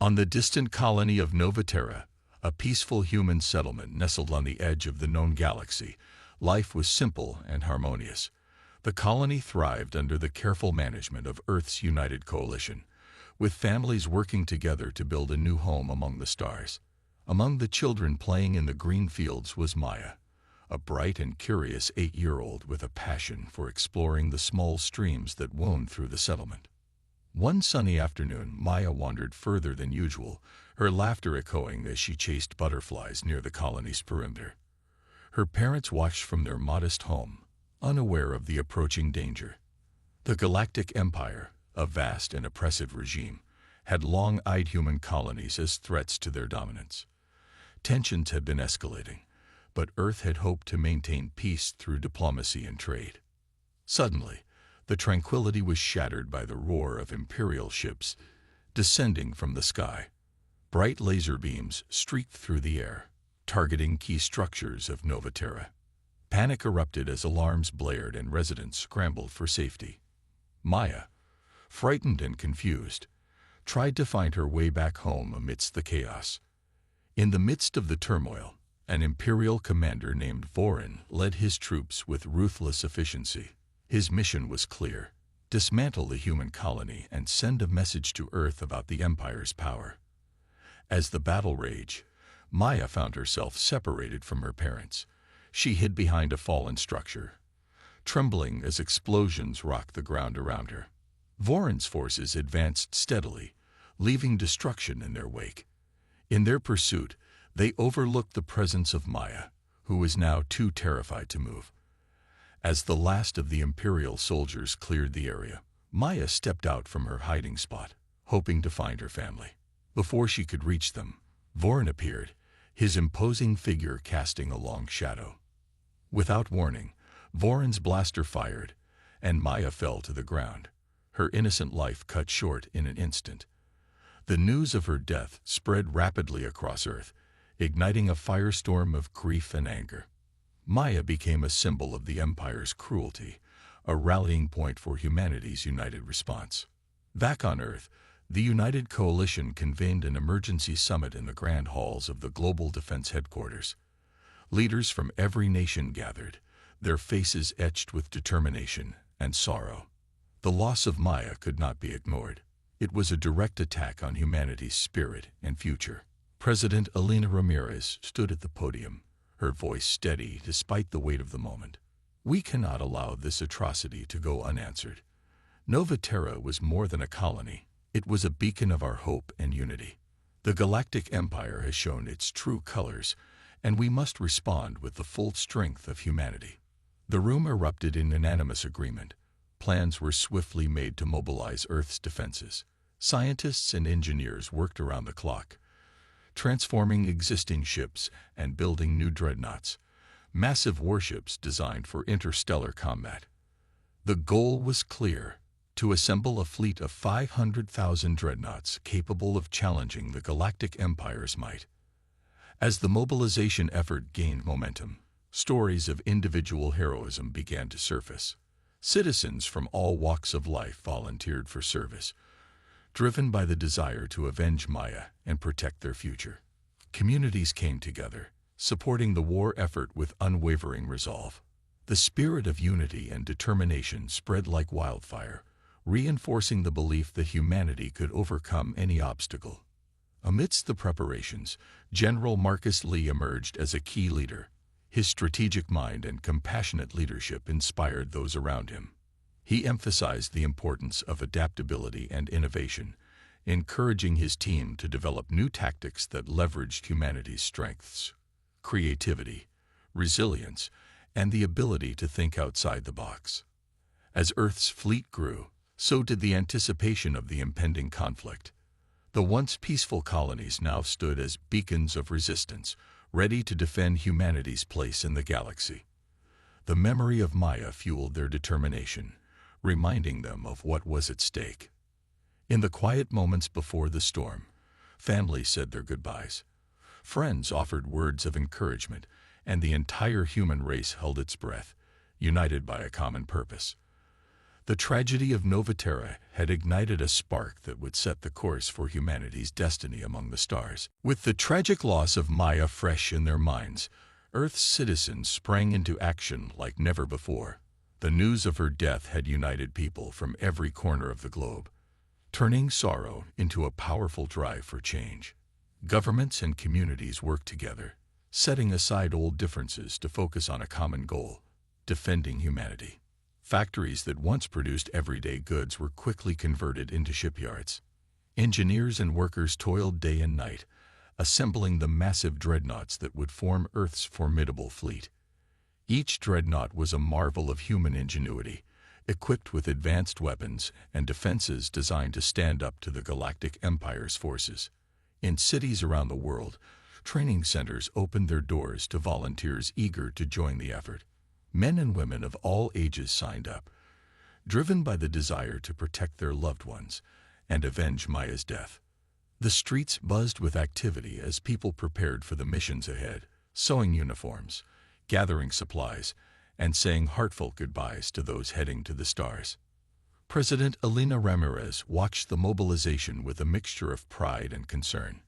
On the distant colony of Nova Terra, a peaceful human settlement nestled on the edge of the known galaxy, life was simple and harmonious. The colony thrived under the careful management of Earth's United Coalition, with families working together to build a new home among the stars. Among the children playing in the green fields was Maya, a bright and curious 8-year-old with a passion for exploring the small streams that wound through the settlement. One sunny afternoon, Maya wandered further than usual, her laughter echoing as she chased butterflies near the colony's perimeter. Her parents watched from their modest home, unaware of the approaching danger. The Galactic Empire, a vast and oppressive regime, had long eyed human colonies as threats to their dominance. Tensions had been escalating, but Earth had hoped to maintain peace through diplomacy and trade. Suddenly, the tranquility was shattered by the roar of Imperial ships descending from the sky. Bright laser beams streaked through the air, targeting key structures of Nova Terra. Panic erupted as alarms blared and residents scrambled for safety. Maya, frightened and confused, tried to find her way back home amidst the chaos. In the midst of the turmoil, an Imperial commander named Vorin led his troops with ruthless efficiency. His mission was clear: dismantle the human colony and send a message to Earth about the Empire's power. As the battle raged, Maya found herself separated from her parents. She hid behind a fallen structure, trembling as explosions rocked the ground around her. Vorin's forces advanced steadily, leaving destruction in their wake. In their pursuit, they overlooked the presence of Maya, who was now too terrified to move. As the last of the Imperial soldiers cleared the area, Maya stepped out from her hiding spot, hoping to find her family. Before she could reach them, Vorin appeared, his imposing figure casting a long shadow. Without warning, Vorin's blaster fired, and Maya fell to the ground, her innocent life cut short in an instant. The news of her death spread rapidly across Earth, igniting a firestorm of grief and anger. Maya became a symbol of the Empire's cruelty, a rallying point for humanity's united response. Back on Earth, the United Coalition convened an emergency summit in the grand halls of the Global Defense Headquarters. Leaders from every nation gathered, their faces etched with determination and sorrow. The loss of Maya could not be ignored. It was a direct attack on humanity's spirit and future. President Elena Ramirez stood at the podium, her voice steady despite the weight of the moment. We cannot allow this atrocity to go unanswered. Nova Terra was more than a colony. It was a beacon of our hope and unity. The Galactic Empire has shown its true colors, and we must respond with the full strength of humanity. The room erupted in unanimous agreement. Plans were swiftly made to mobilize Earth's defenses. Scientists and engineers worked around the clock, transforming existing ships and building new dreadnoughts, massive warships designed for interstellar combat. The goal was clear: to assemble a fleet of 500,000 dreadnoughts capable of challenging the Galactic Empire's might. As the mobilization effort gained momentum, stories of individual heroism began to surface. Citizens from all walks of life volunteered for service, driven by the desire to avenge Maya and protect their future. Communities came together, supporting the war effort with unwavering resolve. The spirit of unity and determination spread like wildfire, reinforcing the belief that humanity could overcome any obstacle. Amidst the preparations, General Marcus Lee emerged as a key leader. His strategic mind and compassionate leadership inspired those around him. He emphasized the importance of adaptability and innovation, encouraging his team to develop new tactics that leveraged humanity's strengths: creativity, resilience, and the ability to think outside the box. As Earth's fleet grew, so did the anticipation of the impending conflict. The once peaceful colonies now stood as beacons of resistance, ready to defend humanity's place in the galaxy. The memory of Maya fueled their determination, reminding them of what was at stake. In the quiet moments before the storm, families said their goodbyes. Friends offered words of encouragement, and the entire human race held its breath, united by a common purpose. The tragedy of Nova Terra had ignited a spark that would set the course for humanity's destiny among the stars. With the tragic loss of Maya fresh in their minds, Earth's citizens sprang into action like never before. The news of her death had united people from every corner of the globe, turning sorrow into a powerful drive for change. Governments and communities worked together, setting aside old differences to focus on a common goal: defending humanity. Factories that once produced everyday goods were quickly converted into shipyards. Engineers and workers toiled day and night, assembling the massive dreadnoughts that would form Earth's formidable fleet. Each dreadnought was a marvel of human ingenuity, equipped with advanced weapons and defenses designed to stand up to the Galactic Empire's forces. In cities around the world, training centers opened their doors to volunteers eager to join the effort. Men and women of all ages signed up, driven by the desire to protect their loved ones and avenge Maya's death. The streets buzzed with activity as people prepared for the missions ahead, sewing uniforms, gathering supplies, and saying heartfelt goodbyes to those heading to the stars. President Elena Ramirez watched the mobilization with a mixture of pride and concern.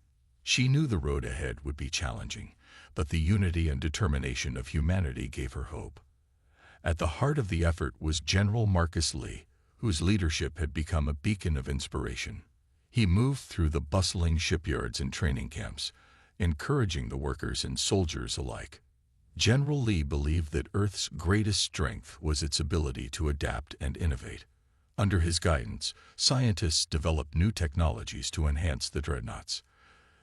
She knew the road ahead would be challenging, but the unity and determination of humanity gave her hope. At the heart of the effort was General Marcus Lee, whose leadership had become a beacon of inspiration. He moved through the bustling shipyards and training camps, encouraging the workers and soldiers alike. General Lee believed that Earth's greatest strength was its ability to adapt and innovate. Under his guidance, scientists developed new technologies to enhance the dreadnoughts.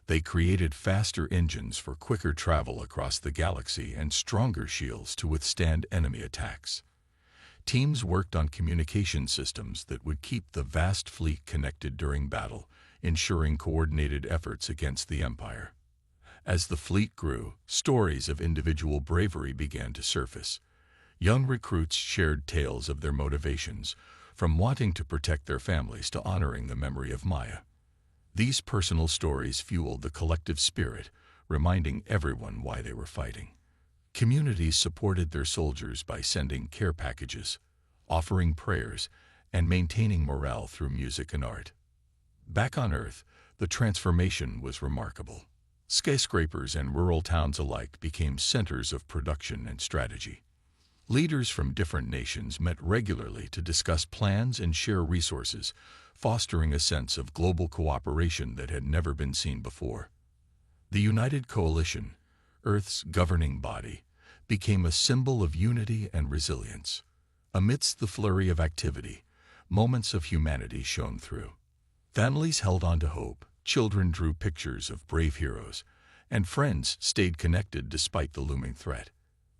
They created faster engines for quicker travel across the galaxy and stronger shields to withstand enemy attacks. Teams worked on communication systems that would keep the vast fleet connected during battle, ensuring coordinated efforts against the Empire. As the fleet grew, stories of individual bravery began to surface. Young recruits shared tales of their motivations, from wanting to protect their families to honoring the memory of Maya. These personal stories fueled the collective spirit, reminding everyone why they were fighting. Communities supported their soldiers by sending care packages, offering prayers, and maintaining morale through music and art. Back on Earth, the transformation was remarkable. Skyscrapers and rural towns alike became centers of production and strategy. Leaders from different nations met regularly to discuss plans and share resources, fostering a sense of global cooperation that had never been seen before. The United Coalition, Earth's governing body, became a symbol of unity and resilience. Amidst the flurry of activity, moments of humanity shone through. Families held on to hope, children drew pictures of brave heroes, and friends stayed connected despite the looming threat.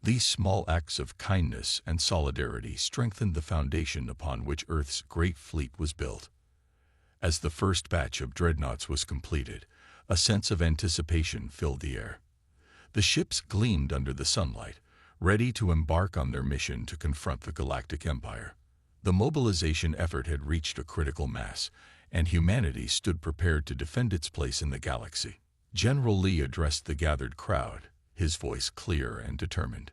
These small acts of kindness and solidarity strengthened the foundation upon which Earth's great fleet was built. As the first batch of dreadnoughts was completed, a sense of anticipation filled the air. The ships gleamed under the sunlight, ready to embark on their mission to confront the Galactic Empire. The mobilization effort had reached a critical mass, and humanity stood prepared to defend its place in the galaxy. General Lee addressed the gathered crowd, his voice clear and determined.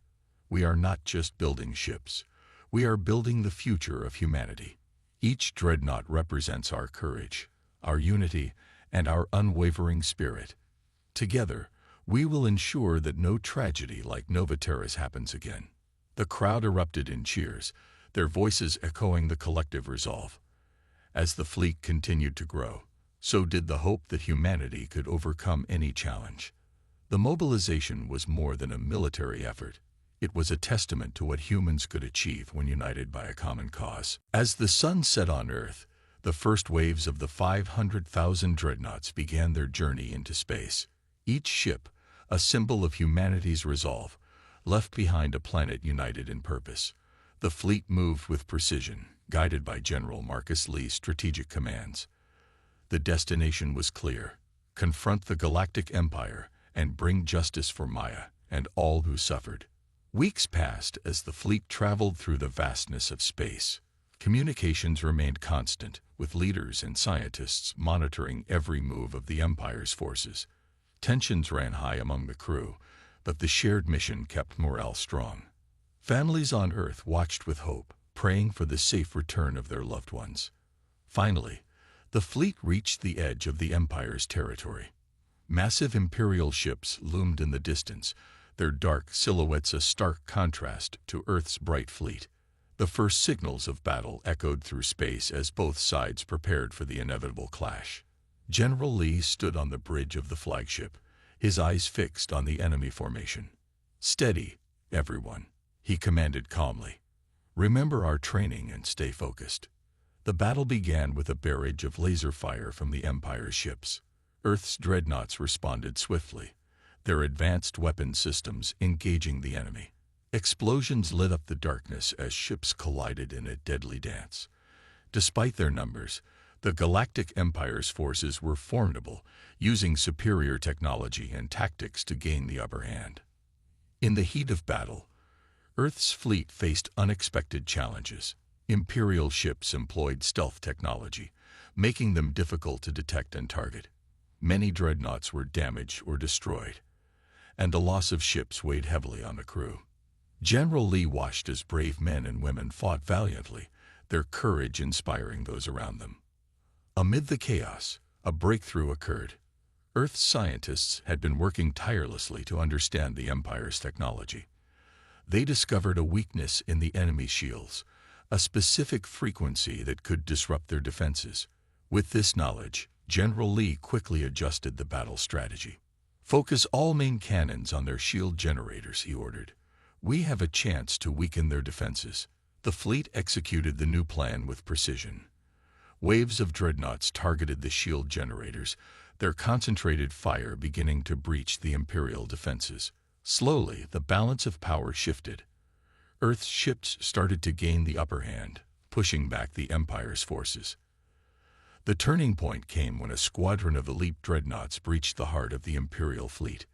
"We are not just building ships. We are building the future of humanity. Each dreadnought represents our courage, our unity, and our unwavering spirit. Together, we will ensure that no tragedy like Nova Terra's happens again." The crowd erupted in cheers, their voices echoing the collective resolve. As the fleet continued to grow, so did the hope that humanity could overcome any challenge. The mobilization was more than a military effort. It was a testament to what humans could achieve when united by a common cause. As the sun set on Earth, the first waves of the 500,000 dreadnoughts began their journey into space. Each ship, a symbol of humanity's resolve, left behind a planet united in purpose. The fleet moved with precision, guided by General Marcus Lee's strategic commands. The destination was clear: confront the Galactic Empire and bring justice for Maya and all who suffered. Weeks passed as the fleet traveled through the vastness of space. Communications remained constant, with leaders and scientists monitoring every move of the Empire's forces. Tensions ran high among the crew, but the shared mission kept morale strong. Families on Earth watched with hope, praying for the safe return of their loved ones. Finally, the fleet reached the edge of the Empire's territory. Massive Imperial ships loomed in the distance, their dark silhouettes a stark contrast to Earth's bright fleet. The first signals of battle echoed through space as both sides prepared for the inevitable clash. General Lee stood on the bridge of the flagship, his eyes fixed on the enemy formation. "Steady, everyone," he commanded calmly. "Remember our training and stay focused." The battle began with a barrage of laser fire from the Empire's ships. Earth's dreadnoughts responded swiftly, their advanced weapon systems engaging the enemy. Explosions lit up the darkness as ships collided in a deadly dance. Despite their numbers, the Galactic Empire's forces were formidable, using superior technology and tactics to gain the upper hand. In the heat of battle, Earth's fleet faced unexpected challenges. Imperial ships employed stealth technology, making them difficult to detect and target. Many dreadnoughts were damaged or destroyed, and the loss of ships weighed heavily on the crew. General Lee watched as brave men and women fought valiantly, their courage inspiring those around them. Amid the chaos, a breakthrough occurred. Earth's scientists had been working tirelessly to understand the Empire's technology. They discovered a weakness in the enemy's shields, a specific frequency that could disrupt their defenses. With this knowledge, General Lee quickly adjusted the battle strategy. "Focus all main cannons on their shield generators," he ordered. "We have a chance to weaken their defenses." The fleet executed the new plan with precision. Waves of dreadnoughts targeted the shield generators, their concentrated fire beginning to breach the Imperial defenses. Slowly, the balance of power shifted. Earth's ships started to gain the upper hand, pushing back the Empire's forces. The turning point came when a squadron of elite dreadnoughts breached the heart of the Imperial fleet.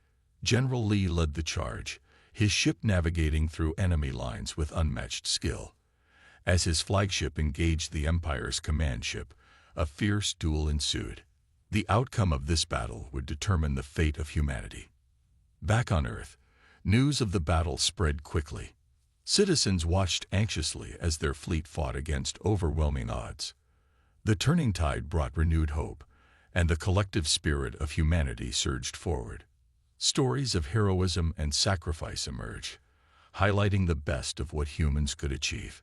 General Lee led the charge, his ship navigating through enemy lines with unmatched skill. As his flagship engaged the Empire's command ship, a fierce duel ensued. The outcome of this battle would determine the fate of humanity. Back on Earth, news of the battle spread quickly. Citizens watched anxiously as their fleet fought against overwhelming odds. The turning tide brought renewed hope, and the collective spirit of humanity surged forward. Stories of heroism and sacrifice emerged, highlighting the best of what humans could achieve.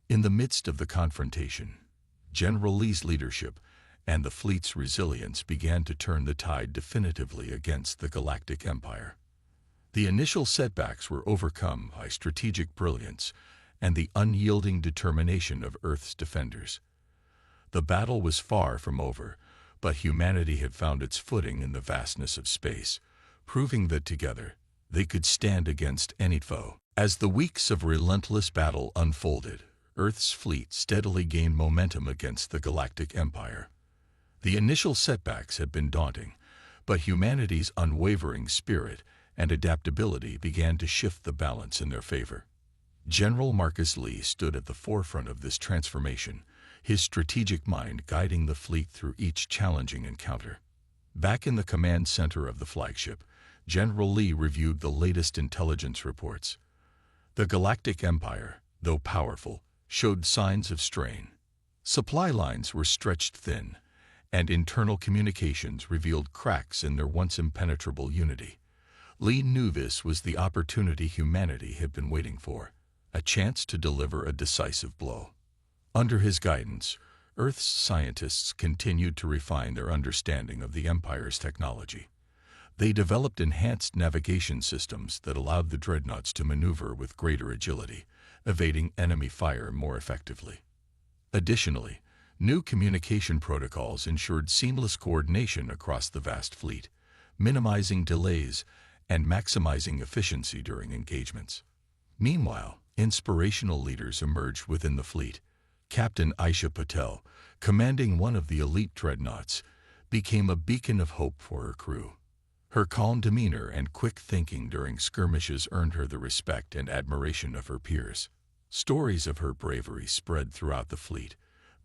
In the midst of the confrontation, General Lee's leadership and the fleet's resilience began to turn the tide definitively against the Galactic Empire. The initial setbacks were overcome by strategic brilliance and the unyielding determination of Earth's defenders. The battle was far from over, but humanity had found its footing in the vastness of space, proving that together they could stand against any foe. As the weeks of relentless battle unfolded, Earth's fleet steadily gained momentum against the Galactic Empire. The initial setbacks had been daunting, but humanity's unwavering spirit and adaptability began to shift the balance in their favor. General Marcus Lee stood at the forefront of this transformation, his strategic mind guiding the fleet through each challenging encounter. Back in the command center of the flagship, General Lee reviewed the latest intelligence reports. The Galactic Empire, though powerful, showed signs of strain. Supply lines were stretched thin, and internal communications revealed cracks in their once impenetrable unity. Lee knew this was the opportunity humanity had been waiting for, a chance to deliver a decisive blow. Under his guidance, Earth's scientists continued to refine their understanding of the Empire's technology. They developed enhanced navigation systems that allowed the dreadnoughts to maneuver with greater agility, evading enemy fire more effectively. Additionally, new communication protocols ensured seamless coordination across the vast fleet, minimizing delays and maximizing efficiency during engagements. Meanwhile, inspirational leaders emerged within the fleet. Captain Aisha Patel, commanding one of the elite dreadnoughts, became a beacon of hope for her crew. Her calm demeanor and quick thinking during skirmishes earned her the respect and admiration of her peers. Stories of her bravery spread throughout the fleet,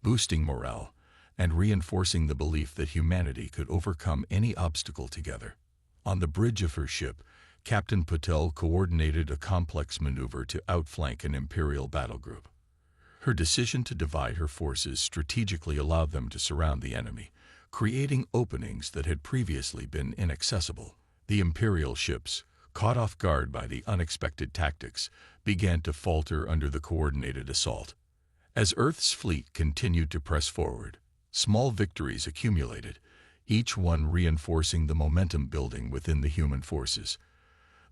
boosting morale and reinforcing the belief that humanity could overcome any obstacle together. On the bridge of her ship, Captain Patel coordinated a complex maneuver to outflank an Imperial battle group. Her decision to divide her forces strategically allowed them to surround the enemy, creating openings that had previously been inaccessible. The Imperial ships, caught off guard by the unexpected tactics, began to falter under the coordinated assault. As Earth's fleet continued to press forward, small victories accumulated, each one reinforcing the momentum building within the human forces.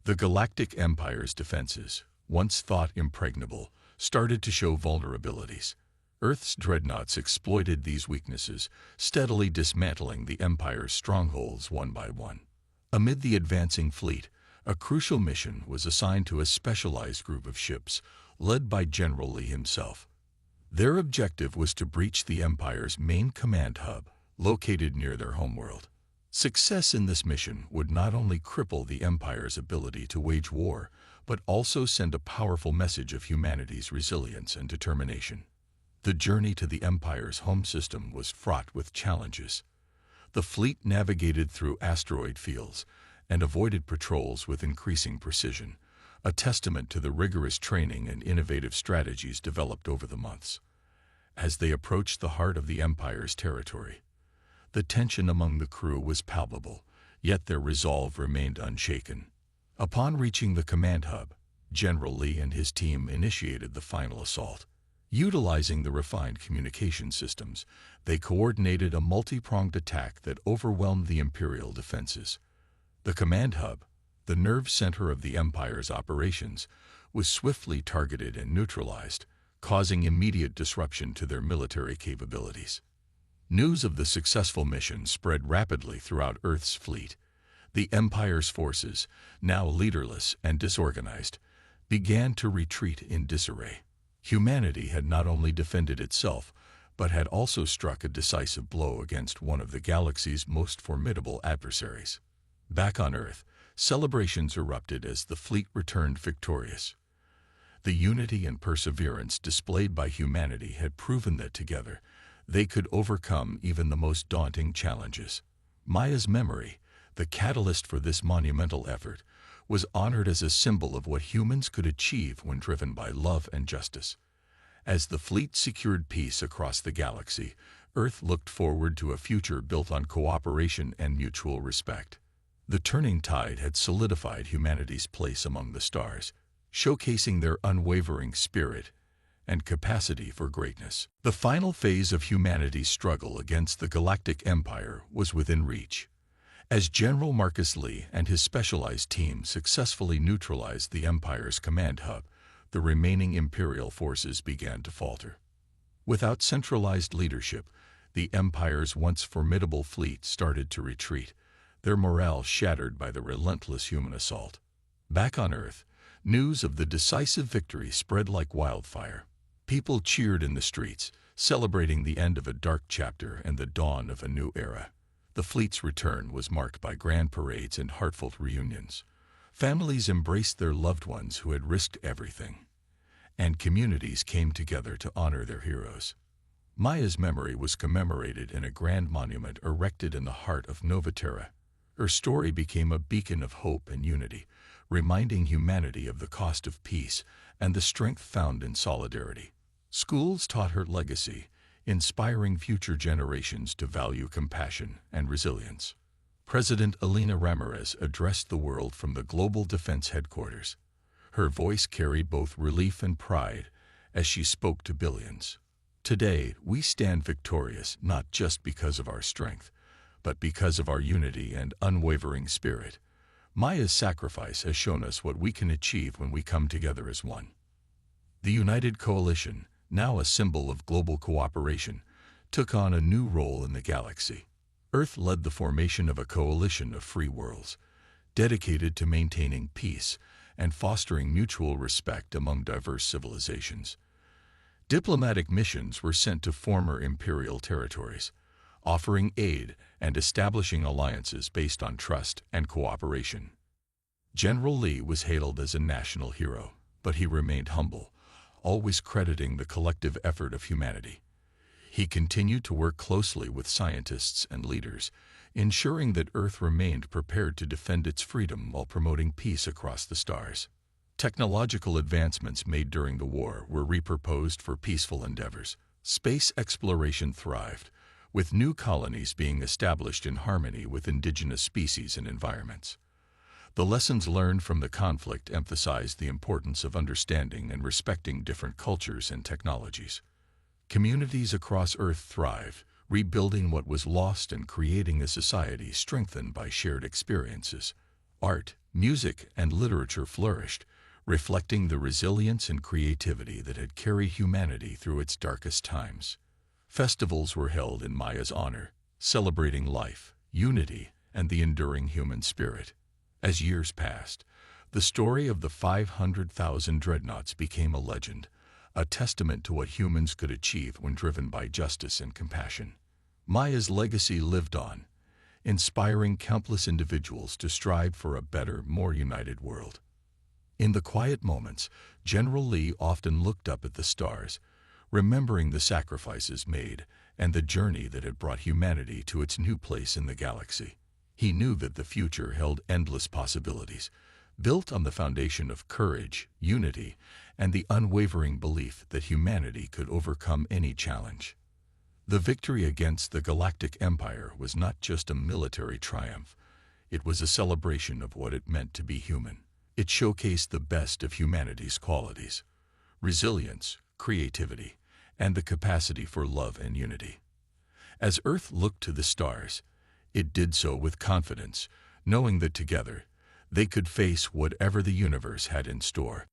The Galactic Empire's defenses, once thought impregnable, started to show vulnerabilities. Earth's dreadnoughts exploited these weaknesses, steadily dismantling the Empire's strongholds one by one. Amid the advancing fleet, a crucial mission was assigned to a specialized group of ships, led by General Lee himself. Their objective was to breach the Empire's main command hub, located near their homeworld. Success in this mission would not only cripple the Empire's ability to wage war, but also send a powerful message of humanity's resilience and determination. The journey to the Empire's home system was fraught with challenges. The fleet navigated through asteroid fields and avoided patrols with increasing precision, a testament to the rigorous training and innovative strategies developed over the months. As they approached the heart of the Empire's territory, the tension among the crew was palpable, yet their resolve remained unshaken. Upon reaching the command hub, General Lee and his team initiated the final assault. Utilizing the refined communication systems, they coordinated a multi-pronged attack that overwhelmed the Imperial defenses. The command hub, the nerve center of the Empire's operations, was swiftly targeted and neutralized, causing immediate disruption to their military capabilities. News of the successful mission spread rapidly throughout Earth's fleet. The Empire's forces, now leaderless and disorganized, began to retreat in disarray. Humanity had not only defended itself, but had also struck a decisive blow against one of the galaxy's most formidable adversaries. Back on Earth, celebrations erupted as the fleet returned victorious. The unity and perseverance displayed by humanity had proven that together, they could overcome even the most daunting challenges. Maya's memory, the catalyst for this monumental effort, was honored as a symbol of what humans could achieve when driven by love and justice. As the fleet secured peace across the galaxy, Earth looked forward to a future built on cooperation and mutual respect. The turning tide had solidified humanity's place among the stars, showcasing their unwavering spirit and capacity for greatness. The final phase of humanity's struggle against the Galactic Empire was within reach. As General Marcus Lee and his specialized team successfully neutralized the Empire's command hub, the remaining Imperial forces began to falter. Without centralized leadership, the Empire's once formidable fleet started to retreat, their morale shattered by the relentless human assault. Back on Earth, news of the decisive victory spread like wildfire. People cheered in the streets, celebrating the end of a dark chapter and the dawn of a new era. The fleet's return was marked by grand parades and heartfelt reunions. Families embraced their loved ones who had risked everything, and communities came together to honor their heroes. Maya's memory was commemorated in a grand monument erected in the heart of Nova Terra. Her story became a beacon of hope and unity, reminding humanity of the cost of peace and the strength found in solidarity. Schools taught her legacy, inspiring future generations to value compassion and resilience. President Elena Ramirez addressed the world from the Global Defense Headquarters. Her voice carried both relief and pride as she spoke to billions. Today, we stand victorious not just because of our strength, but because of our unity and unwavering spirit. Maya's sacrifice has shown us what we can achieve when we come together as one. The United Coalition, now a symbol of global cooperation, took on a new role in the galaxy. Earth led the formation of a coalition of free worlds, dedicated to maintaining peace and fostering mutual respect among diverse civilizations. Diplomatic missions were sent to former Imperial territories, offering aid and establishing alliances based on trust and cooperation. General Lee was hailed as a national hero, but he remained humble, always crediting the collective effort of humanity. He continued to work closely with scientists and leaders, ensuring that Earth remained prepared to defend its freedom while promoting peace across the stars. Technological advancements made during the war were repurposed for peaceful endeavors. Space exploration thrived, with new colonies being established in harmony with indigenous species and environments. The lessons learned from the conflict emphasized the importance of understanding and respecting different cultures and technologies. Communities across Earth thrived, rebuilding what was lost and creating a society strengthened by shared experiences. Art, music, and literature flourished, reflecting the resilience and creativity that had carried humanity through its darkest times. Festivals were held in Maya's honor, celebrating life, unity, and the enduring human spirit. As years passed, the story of the 500,000 dreadnoughts became a legend, a testament to what humans could achieve when driven by justice and compassion. Maya's legacy lived on, inspiring countless individuals to strive for a better, more united world. In the quiet moments, General Lee often looked up at the stars, remembering the sacrifices made and the journey that had brought humanity to its new place in the galaxy. He knew that the future held endless possibilities, built on the foundation of courage, unity, and the unwavering belief that humanity could overcome any challenge. The victory against the Galactic Empire was not just a military triumph, it was a celebration of what it meant to be human. It showcased the best of humanity's qualities: resilience, creativity, and the capacity for love and unity. As Earth looked to the stars, it did so with confidence, knowing that together, they could face whatever the universe had in store.